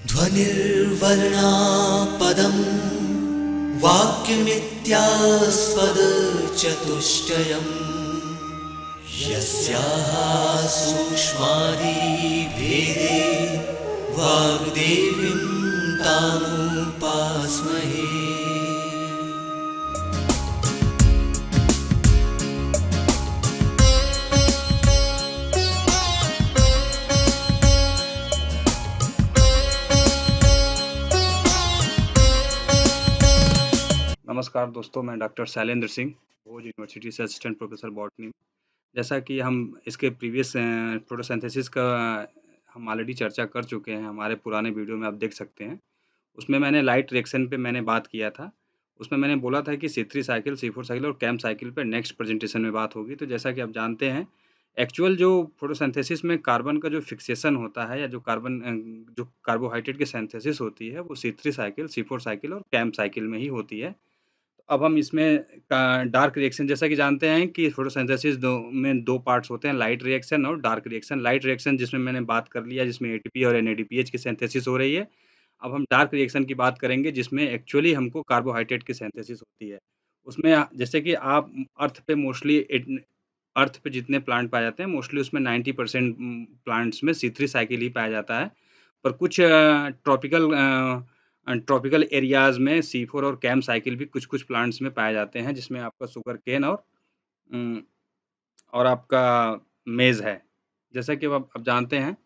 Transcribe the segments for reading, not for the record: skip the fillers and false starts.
ध्वनिर्वर्णापदं वाक्यमित्यास्पदचतुष्टयम् यस्याः सूक्ष्मादिभेदे वाग्देवीं तामुपास्महे। नमस्कार दोस्तों, मैं डॉक्टर शैलेंद्र सिंह, भोज यूनिवर्सिटी से असिस्टेंट प्रोफेसर बॉटनी। जैसा कि हम इसके प्रीवियस फोटोसिंथेसिस का हम ऑलरेडी चर्चा कर चुके हैं, हमारे पुराने वीडियो में आप देख सकते हैं। उसमें मैंने लाइट रिएक्शन पे मैंने बात किया था। उसमें मैंने बोला था कि C3 साइकिल, C4 साइकिल और कैम साइकिल पे नेक्स्ट प्रेजेंटेशन में बात होगी। तो जैसा कि आप जानते हैं, एक्चुअल जो फोटोसिंथेसिस में कार्बन का जो फिक्सेशन होता है या जो जो कार्बोहाइड्रेट की सिंथेसिस होती है, वो C3 साइकिल, C4 साइकिल और कैम साइकिल में ही होती है। अब हम इसमें डार्क रिएक्शन, जैसा कि जानते हैं कि फोटोसिंथेसिस दो पार्ट्स होते हैं, लाइट रिएक्शन और डार्क रिएक्शन। लाइट रिएक्शन जिसमें मैंने बात कर लिया, जिसमें एटीपी और एनएडीपीएच की सिंथेसिस हो रही है। अब हम डार्क रिएक्शन की बात करेंगे, जिसमें एक्चुअली हमको कार्बोहाइड्रेट की सिंथेसिस होती है। उसमें जैसे कि आप अर्थ पे जितने प्लांट पाए जाते हैं, मोस्टली उसमें 90% प्लांट्स में C3 साइकिल ही पाया जाता है। पर कुछ ट्रॉपिकल एरियाज़ में C4 और कैम साइकिल भी कुछ-कुछ प्लांट्स में पाए जाते हैं, जिसमें आपका शुगर केन उम, और आपका मेज़ है। जैसा कि अब आप जानते हैं,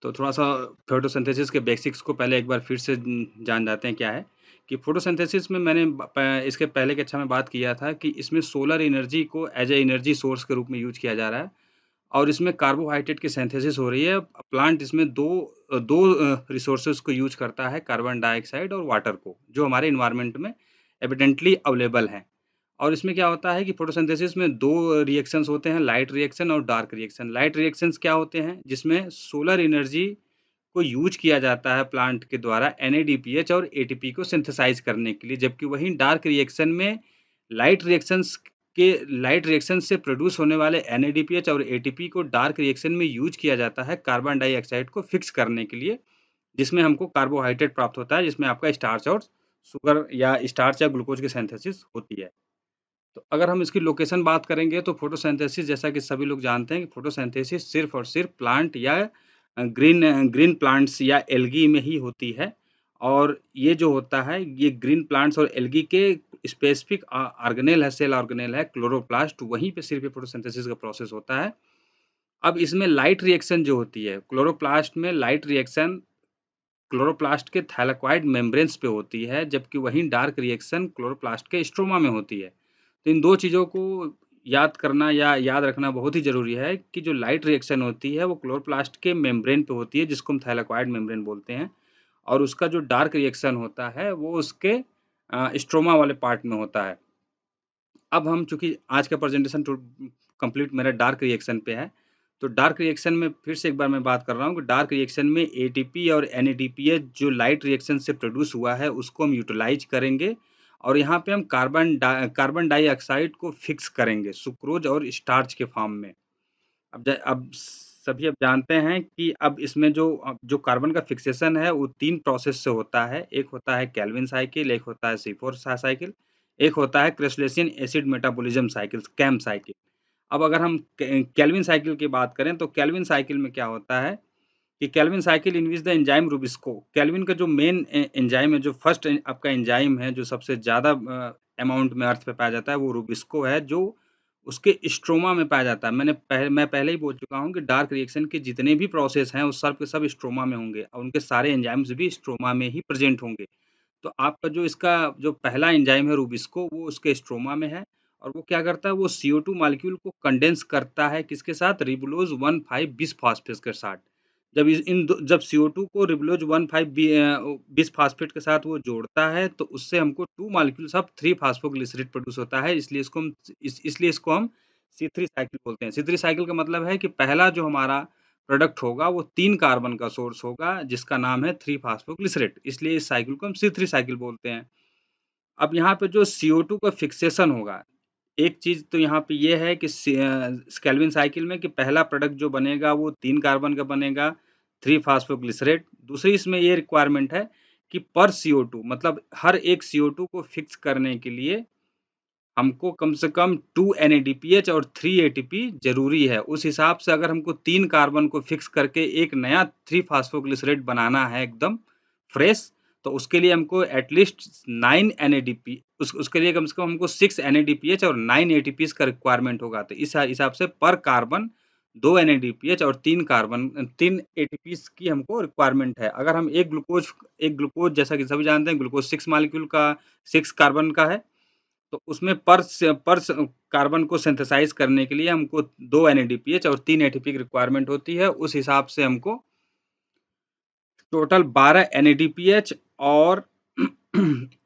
तो थोड़ा-सा फोटोसिंथेसिस के बेसिक्स को पहले एक बार फिर से जान जाते हैं क्या है, कि फोटोसिंथेसिस में मैंने इसके पहले कक्षा में बात किया था कि इसमें सोलर एनर्जी को एज ए एनर्जी सोर्स के रूप में यूज़ किया जा रहा है और इसमें कार्बोहाइड्रेट की सिंथेसिस हो रही है। प्लांट इसमें दो रिसोर्सेज़ को यूज़ करता है, कार्बन डाइऑक्साइड और वाटर को, जो हमारे एनवायरनमेंट में एविडेंटली अवेलेबल हैं। और इसमें क्या होता है कि फोटोसिंथेसिस में 2 रिएक्शंस होते हैं, लाइट रिएक्शन और डार्क रिएक्शन। लाइट रिएक्शंस क्या होते हैं? जिसमें सोलर एनर्जी को यूज़ किया जाता है प्लांट के द्वारा एनएडीपीएच और एटीपी को सिंथेसाइज़ करने के लिए, जबकि वहीं डार्क रिएक्शन में लाइट रिएक्शंस लाइट रिएक्शन से प्रोड्यूस होने वाले एनएडीपीएच और एटीपी को डार्क रिएक्शन में यूज़ किया जाता है कार्बन डाइऑक्साइड को फिक्स करने के लिए, जिसमें हमको कार्बोहाइड्रेट प्राप्त होता है, जिसमें आपका स्टार्च और शुगर या स्टार्च या ग्लूकोज़ की सिंथेसिस होती है। तो अगर हम इसकी लोकेशन बात करेंगे, तो फोटोसिंथेसिस, जैसा कि सभी लोग जानते हैं कि फोटोसिंथेसिस सिर्फ़ और सिर्फ़ प्लांट या ग्रीन प्लांट्स या एल्गी में ही होती है। और ये जो होता है, ये ग्रीन प्लांट्स और एल्गी के स्पेसिफिक ऑर्गेनेल है, सेल ऑर्गेनेल है क्लोरोप्लास्ट, वहीं पे सिर्फ़ ये फोटोसिंथेसिस का प्रोसेस होता है। अब इसमें लाइट रिएक्शन जो होती है, क्लोरोप्लास्ट में लाइट रिएक्शन क्लोरोप्लास्ट के थैलेकॉइड मेम्ब्रेन्स पे होती है, जबकि वहीं डार्क रिएक्शन क्लोरोप्लास्ट के स्ट्रोमा में होती है। तो इन 2 चीज़ों को याद करना या याद रखना बहुत ही ज़रूरी है कि जो लाइट रिएक्शन होती है, वो क्लोरोप्लास्ट के मेम्ब्रेन पे होती है, जिसको हम थैलेकॉइड मेम्ब्रेन बोलते हैं। और उसका जो डार्क रिएक्शन होता है, वो उसके स्ट्रोमा वाले पार्ट में होता है। अब हम चूँकि आज का प्रेज़ेंटेशन कंप्लीट मेरा डार्क रिएक्शन पे है, तो डार्क रिएक्शन में फिर से एक बार मैं बात कर रहा हूँ कि डार्क रिएक्शन में एटीपी और एनएडीपीएच जो लाइट रिएक्शन से प्रोड्यूस हुआ है, उसको हम यूटिलाइज़ करेंगे और यहाँ पे हम कार्बन डाइऑक्साइड को फिक्स करेंगे सुक्रोज़ और स्टार्च के फॉर्म में। अब सभी अब जानते हैं कि अब इसमें जो कार्बन का फिक्सेशन है, वो 3 प्रोसेस से होता है। एक होता है केल्विन साइकिल, एक होता है C4 साइकिल, एक होता है crassulacean acid metabolism cycle, CAM cycle. अब अगर हम केल्विन साइकिल की बात करें, तो केल्विन साइकिल में क्या होता है कि Calvin cycle in which the enzyme rubisco, kelvin का जो मेन एंजाइम है, जो फर्स्ट आपका एंजाइम है, जो सबसे ज़्यादा अमाउंट में अर्थ पे पाया जाता है, वो रूबिस्को है, जो उसके स्ट्रोमा में पाया जाता है। मैं पहले ही बोल चुका हूँ कि डार्क रिएक्शन के जितने भी प्रोसेस हैं, वो सब के सब स्ट्रोमा में होंगे और उनके सारे एंजाइम्स भी स्ट्रोमा में ही प्रेज़ेंट होंगे। तो आपका जो इसका जो पहला एंजाइम है रूबिस्को, वो उसके स्ट्रोमा में है और वो क्या करता है, वो CO2 मॉलिक्यूल को कंडेंस करता है किसके साथ? रिबुलोज़ 1,5 बिसफॉस्फेट के साथ। जब CO2 को रिबुलोज़ 1,5 बिसफॉस्फेट के साथ वो जोड़ता है, तो उससे हमको 2 मॉलिक्यूल्स ऑफ 3 फॉस्फोग्लिसरेट प्रोड्यूस होता है, इसलिए इसको हम C3 साइकिल बोलते हैं। C3 साइकिल का मतलब है कि पहला जो हमारा प्रोडक्ट होगा, वो 3 कार्बन का सोर्स होगा, जिसका नाम है 3 फॉस्फोग्लिसरेट, इसलिए इस साइकिल को हम C3 साइकिल बोलते हैं। अब यहाँ पे जो CO2 का फिक्सेशन होगा, एक चीज़ तो यहाँ पे ये है कि केल्विन साइकिल में कि पहला प्रोडक्ट जो बनेगा, वो 3 कार्बन का बनेगा, 3-फॉस्फोग्लिसरेट। दूसरी इसमें ये रिक्वायरमेंट है कि पर CO2 मतलब हर एक CO2 को फिक्स करने के लिए हमको कम से कम 2 NADPH और 3 ATP ज़रूरी है। उस हिसाब से अगर हमको 3 कार्बन को फिक्स करके एक नया 3-फॉस्फोग्लिसरेट बनाना है एकदम फ्रेश, तो उसके लिए हमको एट लीस्ट 9 NADP उसके लिए कम से कम हमको 6 NADPH और 9 ATPs का रिक्वायरमेंट होगा। तो इस हिसाब से पर कार्बन 2 NADPH और 3 ATPs की हमको रिक्वायरमेंट है। अगर हम एक ग्लूकोज़ जैसा कि सभी जानते हैं ग्लूकोज़ 6 मॉलिक्यूल का 6 कार्बन का है। तो उसमें पर कार्बन को सिंथेसाइज़ करने के लिए हमको 2 NADPH और 3 ATP की रिक्वायरमेंट होती है। उस हिसाब से हमको टोटल 12 NADPH और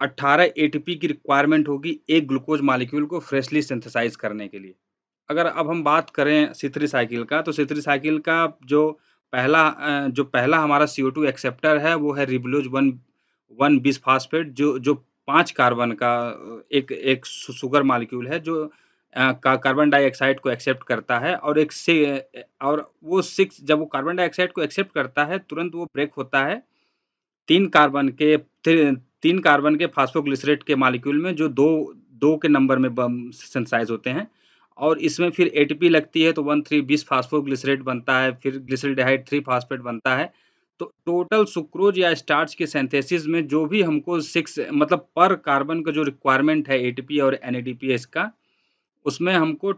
18 ATP की रिक्वायरमेंट होगी एक ग्लूकोज़ मॉलिक्यूल को फ्रेशली सिंथेसाइज़ करने के लिए। अगर अब हम बात करें C3 साइकिल का, तो C3 साइकिल का जो पहला हमारा CO2 एक्सेप्टर है, वो है रिबोलोज 1 बिसफॉस्फेट जो 5 कार्बन का एक एक शुगर मॉलिक्यूल है जो कार्बन डाइऑक्साइड को एक्सेप्ट करता है और और वो 6 जब वो कार्बन डाइऑक्साइड को एक्सेप्ट करता है, तुरंत वो ब्रेक होता है 3 कार्बन के 3 कार्बन के फॉस्फोग्लिसरेट के मॉलिक्यूल में जो 2 के नंबर में सिंथेसाइज़ होते हैं और इसमें फिर ATP लगती है तो 1,3 बिसफॉस्फोग्लिसरेट बनता है, फिर ग्लिसरल्डिहाइड 3 फॉस्फेट बनता है। तो टोटल सुक्रोज या स्टार्च के सिंथेसिस में जो भी हमको 6 मतलब पर कार्बन का जो रिक्वायरमेंट है ATP और NADPH का, उसमें हमको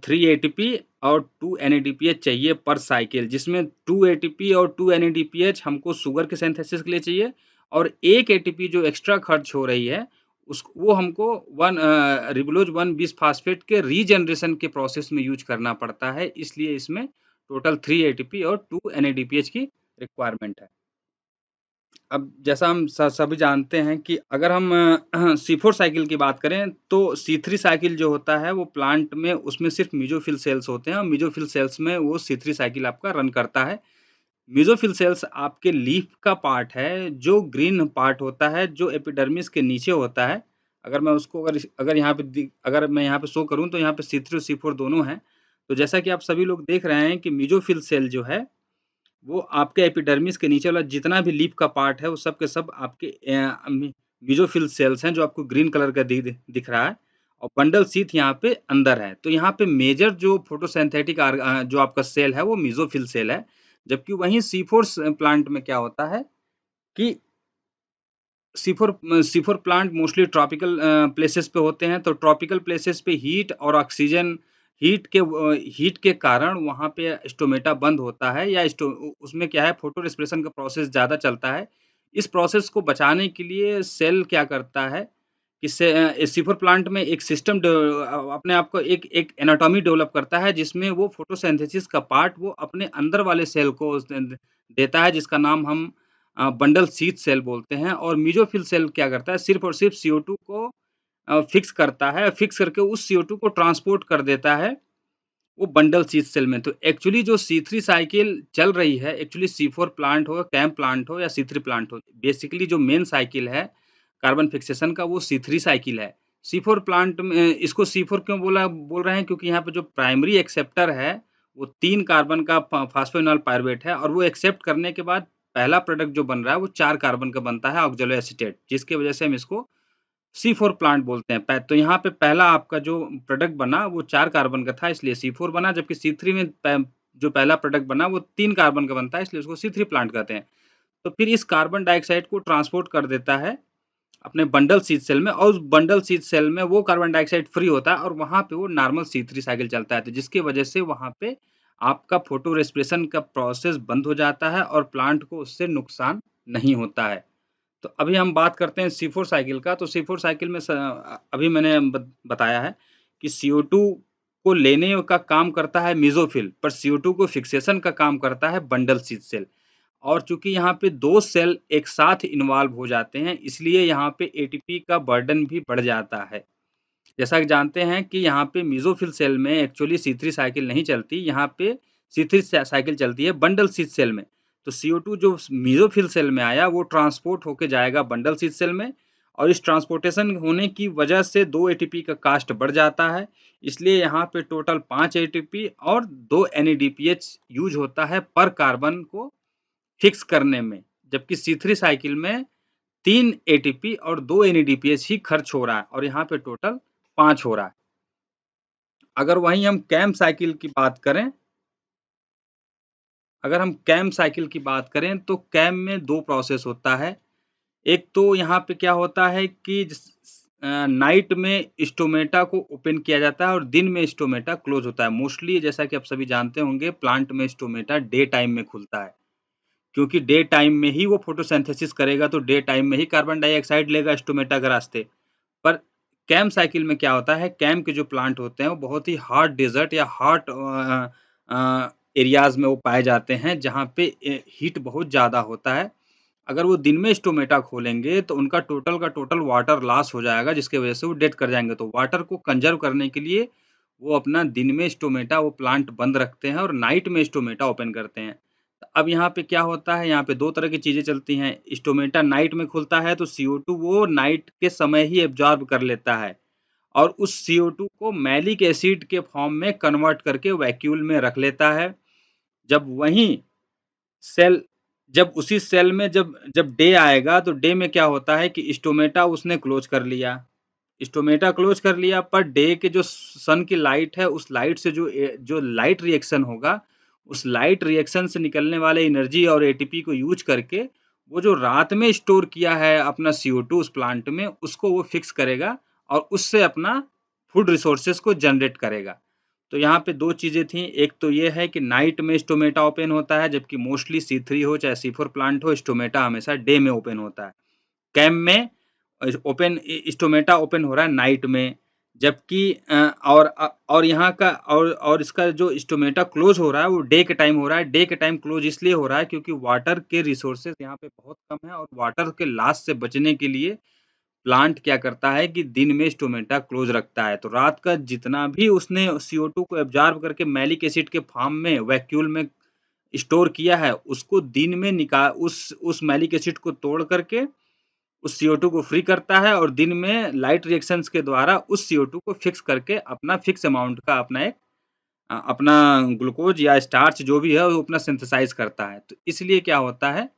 3 ATP और 2 NADPH चाहिए पर साइकिल, जिसमें 2 ATP और 2 NADPH हमको शुगर के सिंथेसिस के लिए चाहिए और 1 ATP जो एक्स्ट्रा खर्च हो रही है, वो हमको रिबोलोज 1 बिसफॉस्फेट के रीजनरेशन के प्रोसेस में यूज़ करना पड़ता है, इसलिए इसमें टोटल 3 ATP और 2 NADPH की रिक्वायरमेंट है। अब जैसा हम सभी जानते हैं कि अगर हम C4 साइकिल की बात करें तो C3 साइकिल जो होता है वो प्लांट में उसमें सिर्फ मेसोफिल सेल्स होते हैं और मेसोफिल सेल्स में वो C3 साइकिल आपका रन करता है। मेसोफिल सेल्स आपके लीफ का पार्ट है जो ग्रीन पार्ट होता है जो एपिडर्मिस के नीचे होता है। अगर मैं उसको अगर मैं यहाँ पे शो करूँ तो यहाँ पे C3 और C4 दोनों हैं। तो जैसा कि आप सभी लोग देख रहे हैं कि मेसोफिल सेल जो है वो आपके एपिडर्मिस के नीचे वाला जितना भी लीफ का पार्ट है, वो सब के सब आपके मेसोफिल सेल्स हैं, जो आपको ग्रीन कलर का दिख रहा है और बंडल शीथ यहाँ पे अंदर है। तो यहाँ पे मेजर जो फोटोसिंथेटिक जो आपका सेल है, वो मेसोफिल सेल है। जबकि वहीं C4 प्लांट में क्या होता है कि C4 plant mostly tropical places पे होते हैं, तो ट्रॉपिकल प्लेसेस पे हीट और ऑक्सीजन हीट के कारण वहाँ पे स्टोमेटा बंद होता है या उसमें क्या है फोटो रेस्पिरेशन का प्रोसेस ज़्यादा चलता है। इस प्रोसेस को बचाने के लिए सेल क्या करता है कि C4 प्लांट में एक अपने आप को एक एनाटॉमी डेवलप करता है जिसमें वो फोटोसिंथेसिस का पार्ट वो अपने अंदर वाले सेल को देता है जिसका नाम हम बंडल शीथ सेल बोलते हैं और मेसोफिल सेल क्या करता है सिर्फ़ और सिर्फ़ CO2 को फिक्स करता है, फिक्स करके उस CO2 को ट्रांसपोर्ट कर देता है, वो बंडल शीथ सेल में। तो एक्चुअली जो C3 साइकिल चल रही है, एक्चुअली C4 प्लांट हो, कैम प्लांट हो या C3 प्लांट हो, बेसिकली जो मेन साइकिल है कार्बन फिक्सेशन का वो C3 साइकिल है। C4 प्लांट में इसको C4 क्यों बोल रहे हैं क्योंकि यहाँ पे जो प्राइमरी एक्सेप्टर है, वो 3 कार्बन का फॉस्फोइनोल पायरुवेट है और वो एक्सेप्ट करने के बाद पहला प्रोडक्ट जो बन रहा है वो 4 कार्बन का बनता है ऑक्ज़ैलो एसीटेट, जिसकी वजह से हम इसको C4 प्लांट बोलते हैं। तो यहाँ पे पहला आपका जो प्रोडक्ट बना वो 4 कार्बन का था इसलिए C4 बना, जबकि C3 में जो पहला प्रोडक्ट बना वो 3 कार्बन का बनता है इसलिए उसको C3 प्लांट कहते हैं। तो फिर इस कार्बन डाइऑक्साइड को ट्रांसपोर्ट कर देता है अपने बंडल शीथ सेल में और उस बंडल शीथ सेल में वो कार्बन डाइऑक्साइड फ्री होता है और वहाँ पे वो नॉर्मल C3 साइकिल चलता है। तो जिसकी वजह से वहाँ पे आपका फोटो रेस्पिरेशन का प्रोसेस बंद हो जाता है और प्लांट को उससे नुकसान नहीं होता है। तो अभी हम बात करते हैं C4 साइकिल का, तो C4 साइकिल में अभी मैंने बताया है कि CO2 को लेने का काम करता है मेसोफिल, पर CO2 को फिक्सेशन का काम करता है बंडल शीथ सेल। और चूँकि यहाँ पे 2 सेल एक साथ इन्वॉल्व हो जाते हैं, इसलिए यहाँ पे ATP का बर्डन भी बढ़ जाता है। जैसा कि जानते हैं कि यहाँ पे मेसोफिल सेल में एक्चुअली C3 साइकिल नहीं चलती, यहाँ पे C3 साइकिल चलती है बंडल शीथ सेल में। तो CO2 जो मेसोफिल सेल में आया वो ट्रांसपोर्ट होके जाएगा बंडल शीथ सेल में और इस ट्रांसपोर्टेशन होने की वजह से 2 एटीपी का कास्ट बढ़ जाता है। इसलिए यहाँ पे टोटल 5 एटीपी और 2 एनएडीपीएच यूज़ होता है पर कार्बन को फिक्स करने में, जबकि C3 साइकिल में 3 एटीपी और 2 एनएडीपीएच ही खर्च हो रहा है और यहाँ पे टोटल 5 हो रहा है। अगर वहीं हम कैम साइकिल की बात करें अगर हम कैम साइकिल की बात करें तो कैम में 2 प्रोसेस होता है। एक तो यहाँ पे क्या होता है कि नाइट में स्टोमेटा को ओपन किया जाता है और दिन में स्टोमेटा क्लोज होता है। मोस्टली जैसा कि आप सभी जानते होंगे प्लांट में स्टोमेटा डे टाइम में खुलता है, क्योंकि डे टाइम में ही वो फोटोसिंथेसिस करेगा तो डे टाइम में ही कार्बन डाइऑक्साइड लेगा स्टोमेटा के रास्ते। पर कैम साइकिल में क्या होता है, कैम के जो प्लांट होते हैं वो बहुत ही हॉट डेजर्ट या हॉट एरियाज में वो पाए जाते हैं जहाँ पे हीट बहुत ज़्यादा होता है। अगर वो दिन में स्टोमेटा खोलेंगे तो उनका टोटल का टोटल वाटर लॉस हो जाएगा, जिसकी वजह से वो डेथ कर जाएँगे। तो वाटर को कंज़र्व करने के लिए वो अपना दिन में स्टोमेटा वो प्लांट बंद रखते हैं और नाइट में स्टोमेटा ओपन करते हैं। अब यहाँ पे क्या होता है, यहाँ पे 2 तरह की चीज़ें चलती हैं। स्टोमेटा नाइट में खुलता है तो CO2 वो नाइट के समय ही एब्ज़ॉर्ब कर लेता है और उस CO2 को मैलिक एसिड के फॉर्म में कन्वर्ट करके वैक्यूल में रख लेता है। जब वहीं सेल जब उसी सेल में जब जब डे आएगा तो डे में क्या होता है कि स्टोमेटा उसने क्लोज कर लिया। स्टोमेटा क्लोज कर लिया पर डे के जो सन की लाइट है उस लाइट से जो लाइट रिएक्शन होगा, उस लाइट रिएक्शन से निकलने वाले एनर्जी और एटीपी को यूज करके वो जो रात में स्टोर किया है अपना CO2 उस प्लांट में उसको वो फिक्स करेगा और उससे अपना फूड रिसोर्सेज को जनरेट करेगा। तो यहाँ पे 2 चीज़ें थी, एक तो ये है कि नाइट में स्टोमेटा ओपन होता है जबकि मोस्टली C3 हो चाहे C4 प्लांट हो, स्टोमेटा हमेशा डे में ओपन होता है। कैम में ओपन स्टोमेटा ओपन हो रहा है नाइट में, जबकि और यहाँ का और इसका जो स्टोमेटा क्लोज हो रहा है वो डे के टाइम हो रहा है। डे के टाइम क्लोज इसलिए हो रहा है क्योंकि वाटर के रिसोर्सेज यहाँ पे बहुत कम है और वाटर के लॉस से बचने के लिए प्लांट क्या करता है कि दिन में स्टोमेटा क्लोज रखता है। तो रात का जितना भी उसने CO2 को एब्ज़ॉर्ब करके मैलिक एसिड के फॉर्म में वैक्यूल में स्टोर किया है, उसको दिन में उस मैलिक एसिड को तोड़ करके उस CO2 को फ्री करता है और दिन में लाइट रिएक्शंस के द्वारा उस CO2 को फिक्स करके अपना फिक्स अमाउंट का अपना ग्लूकोज या स्टार्च जो भी है वो अपना सिंथेसाइज़ करता है। तो इसलिए क्या होता है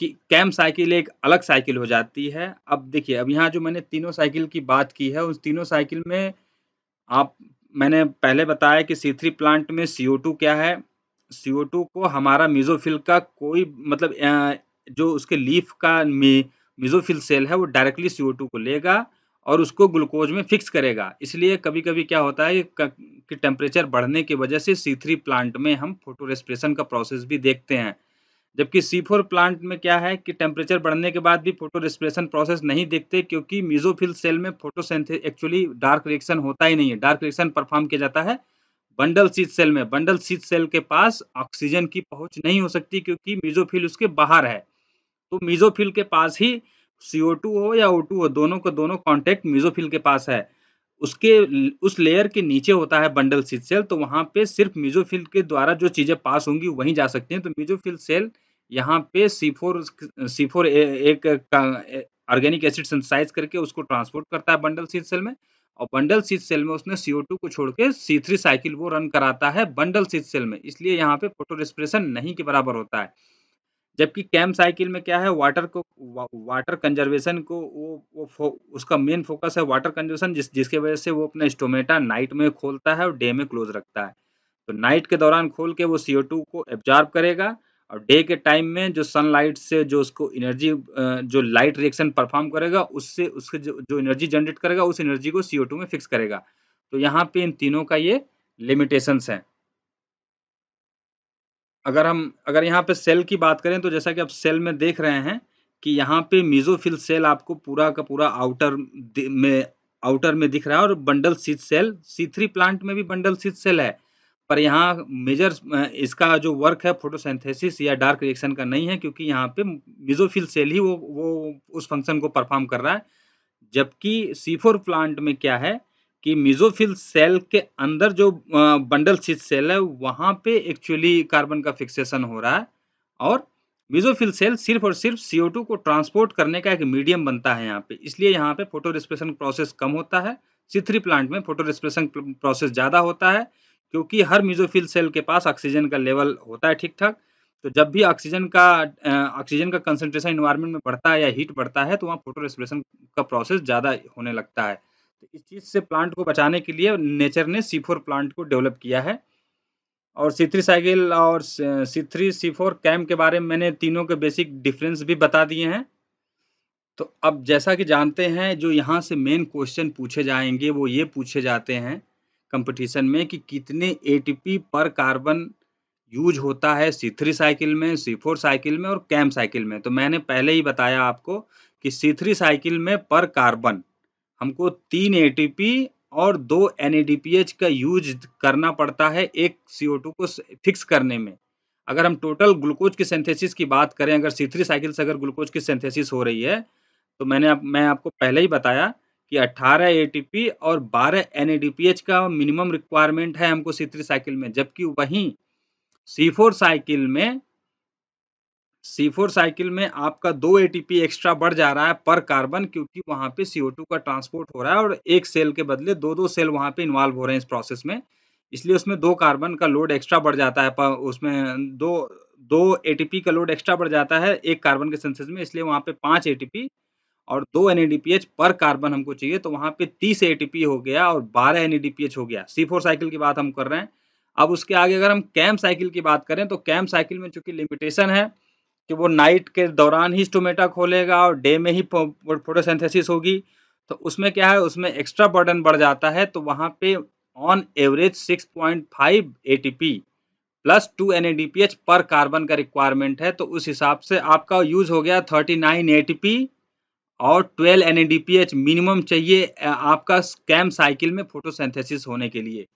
कि कैम साइकिल एक अलग साइकिल हो जाती है। अब देखिए, अब यहाँ जो मैंने तीनों साइकिल की बात की है, उस तीनों साइकिल में आप मैंने पहले बताया कि C3 प्लांट में CO2 क्या है? CO2 को हमारा मेसोफिल का कोई मतलब जो उसके लीफ का मेसोफिल सेल है, वो डायरेक्टली CO2 को लेगा और उसको ग्लूकोज में फिक्स करेगा। इसलिए कभी-कभी क्या होता है कि टेम्परेचर बढ़ने की वजह से C3 प्लांट में हम फोटो रेस्पिरेशन का प्रोसेस भी देखते हैं। जबकि C4 प्लांट में क्या है कि टेम्परेचर बढ़ने के बाद भी फोटो रेस्पिरेशन प्रोसेस नहीं देखते, क्योंकि मेसोफिल सेल में एक्चुअली डार्क रिएक्शन होता ही नहीं है। डार्क रिएक्शन परफॉर्म किया जाता है बंडल शीथ सेल में। बंडल शीथ सेल के पास ऑक्सीजन की पहुंच नहीं हो सकती क्योंकि मेसोफिल उसके बाहर है। तो मेसोफिल के पास ही CO2 हो या O2 हो, दोनों का दोनों कांटेक्ट मेसोफिल के पास है। उसके उस लेयर के नीचे होता है बंडल शीथ सेल, तो वहाँ पे सिर्फ मेसोफिल के द्वारा जो चीज़ें पास होंगी वहीं जा सकती हैं। तो मेसोफिल सेल यहाँ पे C4 एक ऑर्गेनिक एसिड सिंथेसाइज करके उसको ट्रांसपोर्ट करता है बंडल शीथ सेल में और बंडल शीथ सेल में उसने CO2 को छोड़ के C3 साइकिल वो रन कराता है बंडल शीथ सेल में। इसलिए यहाँ पे फोटो रेस्पिरेशन नहीं के बराबर होता है। जबकि कैम साइकिल में क्या है, वाटर कंजर्वेशन को उसका मेन फोकस है वाटर कंजर्वेशन, जिसकी वजह से वो अपना स्टोमेटा नाइट में खोलता है और डे में क्लोज रखता है। तो नाइट के दौरान खोल के वो CO2 को एब्जॉर्ब करेगा और डे के टाइम में जो सनलाइट से जो उसको एनर्जी जो लाइट रिएक्शन परफॉर्म करेगा उससे उसके जो एनर्जी जनरेट करेगा उस एनर्जी को CO2 में फिक्स करेगा। तो यहाँ पे इन तीनों का ये लिमिटेशंस है। अगर यहाँ पे सेल की बात करें तो जैसा कि आप सेल में देख रहे हैं कि यहाँ पे मेसोफिल सेल आपको पूरा का पूरा आउटर में दिख रहा है और bundle sheath cell C3 plant में भी बंडल शीथ सेल है। पर यहाँ इसका जो वर्क है फोटोसिंथेसिस या डार्क रिएक्शन का नहीं है, क्योंकि यहाँ पे मेसोफिल सेल ही वो उस फंक्शन को परफॉर्म कर रहा है। जबकि C4 प्लांट में क्या है कि मेसोफिल सेल के अंदर जो बंडल शीथ सेल है वहाँ पे एक्चुअली कार्बन का फिक्सेशन हो रहा है और मेसोफिल सेल सिर्फ और सिर्फ CO2 को ट्रांसपोर्ट करने का एक मीडियम बनता है यहाँ पे, इसलिए यहाँ पे फोटो रेस्पिरेशन प्रोसेस कम होता है। C3 प्लांट में फोटो रेस्पिरेशन प्रोसेस ज़्यादा होता है, क्योंकि हर मेसोफिल सेल के पास ऑक्सीजन का लेवल होता है ठीक-ठाक। तो जब भी ऑक्सीजन का कंसंट्रेशन एनवायरनमेंट में बढ़ता है या हीट बढ़ता है, तो वहाँ फोटो रेस्पिरेशन का प्रोसेस ज़्यादा होने लगता है। तो इस चीज़ से प्लांट को बचाने के लिए नेचर ने C4 प्लांट को डेवलप किया है। और C3 साइकिल और C3 C4 कैम के बारे में मैंने तीनों के बेसिक डिफरेंस भी बता दिए हैं। तो अब जैसा कि जानते हैं, जो यहाँ से मेन क्वेश्चन पूछे जाएंगे वो ये पूछे जाते हैं कंपटीशन में कि कितने ATP पर कार्बन यूज होता है C3 साइकिल में, C4 साइकिल में और कैम साइकिल में। तो मैंने पहले ही बताया आपको कि C3 साइकिल में पर कार्बन हमको 3 ATP और 2 NADPH का यूज करना पड़ता है एक CO2 को फिक्स करने में। अगर हम टोटल ग्लूकोज की सिंथेसिस की बात करें, अगर C3 साइकिल से अगर ग्लूकोज की सिंथेसिस हो रही है, तो मैं आपको पहले ही बताया कि 18 ATP और 12 NADPH का मिनिमम रिक्वायरमेंट है हमको C3 साइकिल में, जबकि वहीं C4 साइकिल में आपका 2 ATP एक्स्ट्रा बढ़ जा रहा है पर कार्बन, क्योंकि वहाँ पे CO2 का ट्रांसपोर्ट हो रहा है और एक सेल के बदले 2-2 सेल वहाँ पे इन्वॉल्व हो रहे हैं इस प्रोसेस में। इसलिए उसमें 2 कार्बन का लोड एक्स्ट्रा बढ़ जाता है, उसमें 2 ATP का लोड एक्स्ट्रा बढ़ जाता है एक कार्बन के सिंथेसिस में, इसलिए वहाँ पे 5 ATP और 2 NADPH पर कार्बन हमको चाहिए, तो वहाँ पे 30 ATP हो गया और 12 NADPH हो गया। C4 साइकिल की बात हम कर रहे हैं। अब उसके आगे अगर हम कैम साइकिल की बात करें, तो कैम साइकिल में चूंकि लिमिटेशन है कि वो नाइट के दौरान ही स्टोमेटा खोलेगा और डे में ही फोटोसिंथेसिस होगी, तो उसमें क्या है, उसमें एक्स्ट्रा बर्डन बढ़ जाता है। तो वहाँ पे on average 6.5 ATP plus 2 NADPH पर कार्बन का रिक्वायरमेंट है। तो उस हिसाब से आपका यूज हो गया 39 ATP और 12 NADPH मिनिमम चाहिए आपका कैम साइकिल में फोटोसिंथेसिस होने के लिए।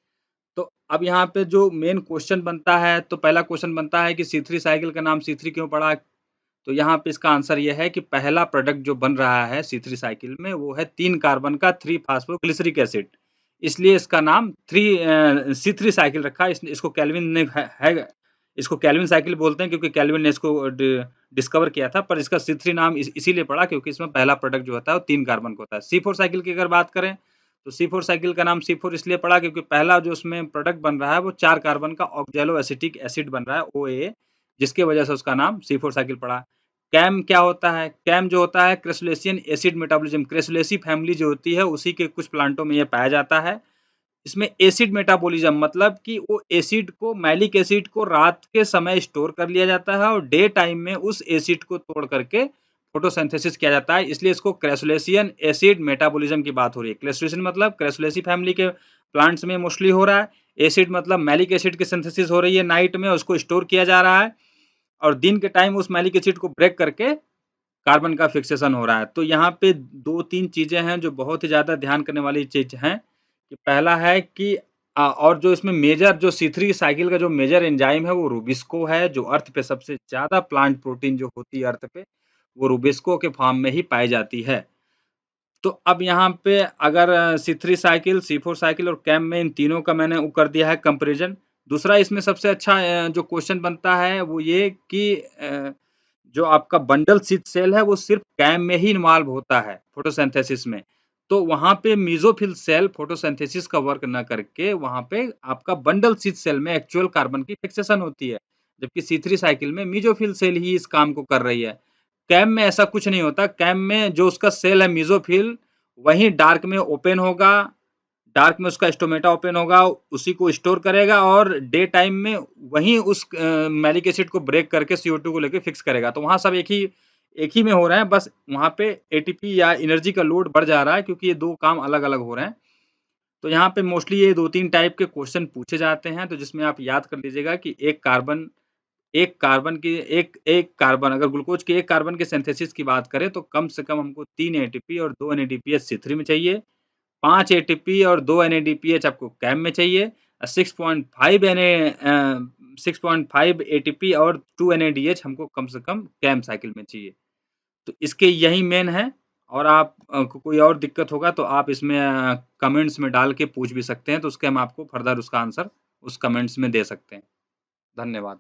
तो अब यहाँ पे जो मेन क्वेश्चन बनता है, तो पहला क्वेश्चन बनता है कि C3 साइकिल का नाम C3 क्यों पड़ा? तो यहाँ पे इसका आंसर ये है कि पहला प्रोडक्ट जो बन रहा है C3 साइकिल में, वो है 3 कार्बन का 3 फास्फोग्लिसरिक एसिड, इसलिए इसका नाम C3 साइकिल रखा है। इसको कैल्विन ने इसको कैल्विन साइकिल बोलते हैं, क्योंकि कैल्विन ने इसको डिस्कवर किया था। पर इसका C3 नाम इसीलिए पड़ा क्योंकि इसमें पहला प्रोडक्ट जो होता है वो 3 कार्बन का होता है। C4 साइकिल की अगर बात करें, तो C4 साइकिल का नाम C4 इसलिए पड़ा क्योंकि पहला जो उसमें प्रोडक्ट बन रहा है वो 4 कार्बन का ऑक्जेलो एसिटिक एसिड बन रहा है, OAA, जिसकी वजह से उसका नाम C4 साइकिल पड़ा। कैम क्या होता है? कैम जो होता है क्रेसुलेशियन एसिड मेटाबॉलिज्म, क्रेसुलेसी फैमिली जो होती है उसी के कुछ प्लांटों में ये पाया जाता है। इसमें एसिड मेटाबॉलिज्म मतलब कि वो एसिड को, मैलिक एसिड को रात के समय स्टोर कर लिया जाता है और डे टाइम में उस एसिड को तोड़ करके फोटोसिंथेसिस किया जाता है, इसलिए इसको क्रेसुलेशियन एसिड मेटाबॉलिज्म की बात हो रही है। क्रेसुलेशन मतलब क्रेसुलेसी फैमिली के प्लांट्स में मोस्टली हो रहा है। एसिड मतलब मैलिक एसिड की सिंथेसिस हो रही है नाइट में, उसको स्टोर किया जा रहा है और दिन के टाइम उस मैलिक एसिड को ब्रेक करके कार्बन का फिक्सेशन हो रहा है। तो यहाँ पे 2-3 चीजें हैं जो बहुत ही ज्यादा ध्यान करने वाली चीज हैं कि पहला है कि और जो इसमें मेजर जो C3 साइकिल का जो मेजर एंजाइम है वो रूबिस्को है, जो अर्थ पे सबसे ज्यादा प्लांट प्रोटीन जो होती है अर्थ पे, वो रूबिस्को के फॉर्म में ही पाई जाती है। तो अब यहाँ पे अगर C3 साइकिल, C4 साइकिल और कैम में इन तीनों का मैंने कर दिया है कंपैरिजन। दूसरा इसमें सबसे अच्छा जो क्वेश्चन बनता है वो ये कि जो आपका बंडल शीथ सेल है वो सिर्फ कैम में ही इन्वॉल्व होता है फोटोसिंथेसिस में। तो वहाँ पे मेसोफिल सेल फोटोसिंथेसिस का वर्क न करके वहाँ पे आपका बंडल शीथ सेल में एक्चुअल कार्बन की फिक्सेशन होती है, जबकि C3 साइकिल में मेसोफिल सेल ही इस काम को कर रही है। कैम में ऐसा कुछ नहीं होता। कैम में जो उसका सेल है मेसोफिल, वही डार्क में ओपन होगा, डार्क में उसका स्टोमेटा ओपन होगा, उसी को स्टोर करेगा और डे टाइम में वही उस मैलिक एसिड को ब्रेक करके CO2 को लेके फिक्स करेगा। तो वहाँ सब एक ही में हो रहा है, बस वहाँ पे ATP या एनर्जी का लोड बढ़ जा रहा है क्योंकि ये 2 काम अलग-अलग हो रहे हैं। तो यहाँ पे मोस्टली ये 2-3 टाइप के क्वेश्चन पूछे जाते हैं, तो जिसमें आप याद कर लीजिएगा कि एक कार्बन अगर ग्लूकोज के 1 कार्बन के सिंथेसिस की बात करें तो कम से कम हमको 3 ATP और 2 NADPH C3 में चाहिए, 5 ATP और 2 NADPH आपको कैम में चाहिए, 6.5 ATP और 2 NADH हमको कम से कम कैम साइकिल में चाहिए। तो इसके यही मेन है। और आप को कोई और दिक्कत होगा तो आप इसमें कमेंट्स में डाल के पूछ भी सकते हैं, तो उसके हम आपको फर्दर उसका आंसर उस कमेंट्स में दे सकते हैं। धन्यवाद।